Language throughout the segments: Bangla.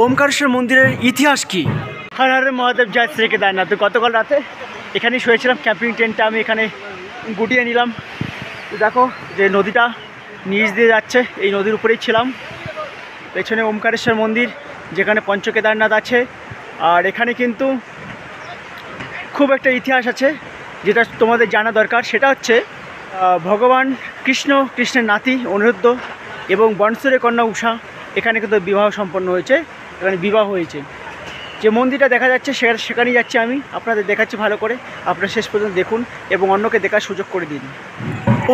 ওমকারেশ্বর মন্দিরের ইতিহাস কি? হর হর মহাদেব, জয় শ্রী কেদারনাথ। তো গতকাল রাতে এখানেই শুয়েছিলাম, ক্যাম্পিং টেন্টটা আমি এখানে গুটিয়ে নিলাম। দেখো যে নদীটা নিচ দিয়ে যাচ্ছে, এই নদীর উপরেই ছিলাম। পেছনে ওমকারেশ্বর মন্দির, যেখানে পঞ্চ কেদারনাথ আছে। আর এখানে কিন্তু খুব একটা ইতিহাস আছে যেটা তোমাদের জানা দরকার। সেটা হচ্ছে ভগবান কৃষ্ণের নাতি অনিরুদ্ধ এবং বনসুরের কন্যা উষা এখানে কিন্তু বিবাহ সম্পন্ন হয়েছে, এখানে বিবাহ হয়েছে। যে মন্দিরটা দেখা যাচ্ছে সেখানেই যাচ্ছি আমি, আপনাদের দেখাচ্ছি ভালো করে। আপনারা শেষ পর্যন্ত দেখুন এবং অন্যকে দেখার সুযোগ করে দিন।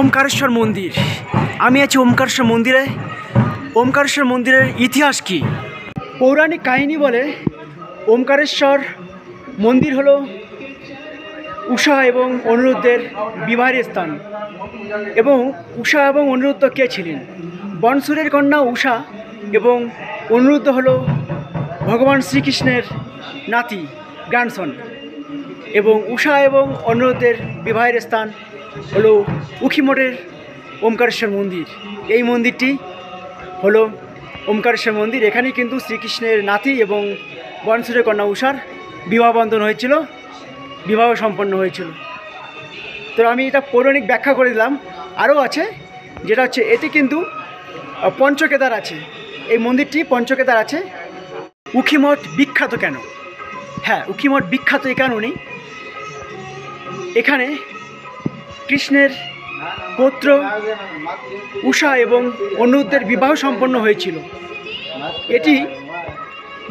ওমকারেশ্বর মন্দির, আমি আছি ওমকারেশ্বর মন্দিরে। ওমকারেশ্বর মন্দিরের ইতিহাস কি? পৌরাণিক কাহিনী বলে ওমকারেশ্বর মন্দির হলো উষা এবং অনিরুদ্ধের বিবাহের স্থান। এবং উষা এবং অনিরুদ্ধ কে ছিলেন? বনসুরের কন্যা উষা এবং অনিরুদ্ধ হলো ভগবান শ্রীকৃষ্ণের নাতি, গ্র্যান্ডসন। এবং উষা এবং অনিরুদ্ধের বিবাহের স্থান হলো উখিমঠের ওমকারেশ্বর মন্দির। এই মন্দিরটি হলো ওমকারেশ্বর মন্দির। এখানেই কিন্তু শ্রীকৃষ্ণের নাতি এবং বনসুরের কন্যা উষার বিবাহ বন্ধন হয়েছিল, বিবাহ সম্পন্ন হয়েছিল। তো আমি এটা পৌরাণিক ব্যাখ্যা করে দিলাম। আরও আছে, যেটা হচ্ছে এটি কিন্তু পঞ্চকেদার আছে, এই মন্দিরটি পঞ্চকেদার আছে। উখিমঠ বিখ্যাত কেন? হ্যাঁ, উখিমঠ বিখ্যাত এই কারণেই, এখানে কৃষ্ণের পুত্র উষা এবং অনিরুদ্ধের বিবাহ সম্পন্ন হয়েছিল। এটি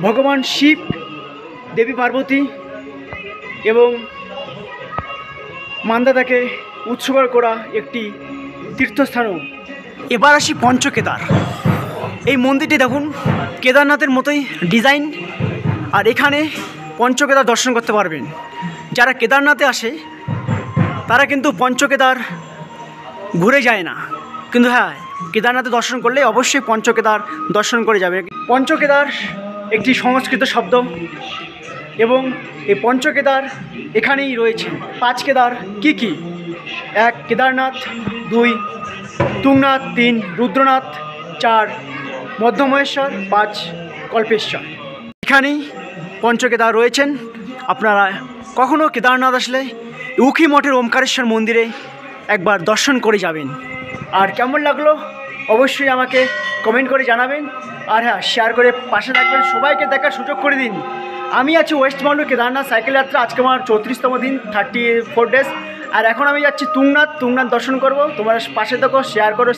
ভগবান শিব, দেবী পার্বতী এবং মান্দাতাকে উৎসর্গ করা একটি তীর্থস্থানও। এবার আসি পঞ্চকেদার। এই মন্দিরটি দেখুন, কেদারনাথের মতোই ডিজাইন। আর এখানে পঞ্চকেদার দর্শন করতে পারবেন। যারা কেদারনাথে আসে তারা কিন্তু পঞ্চকেদার ঘুরে যায় না, কিন্তু হ্যাঁ, কেদারনাথে দর্শন করলে অবশ্যই পঞ্চকেদার দর্শন করে যাবে। পঞ্চকেদার একটি সংস্কৃত শব্দ এবং এই পঞ্চকেদার এখানেই রয়েছে। 5 কেদার কি কি? 1 কেদারনাথ, 2 তুংনাথ, 3 রুদ্রনাথ, 4 মধ্যমহেশ্বর, 5 কল্পেশ্বর। এখানেই পঞ্চকেদার রয়েছেন। আপনারা কখনও কেদারনাথ আসলে উখিমঠের ওমকারেশ্বর মন্দিরে একবার দর্শন করে যাবেন। আর কেমন লাগলো অবশ্যই আমাকে কমেন্ট করে জানাবেন। আর হ্যাঁ, শেয়ার করে পাশে থাকবেন, সবাইকে দেখার সুযোগ করে দিন। আমি আছি ওয়েস্ট মাউন্ট কেদারনাথ সাইকেল যাত্রা। আজকে আমার 34তম দিন, 34 ডেজ। আর এখন আমি যাচ্ছি তুংনাথ দর্শন করব। তোমার পাশে দেখো, শেয়ার করো।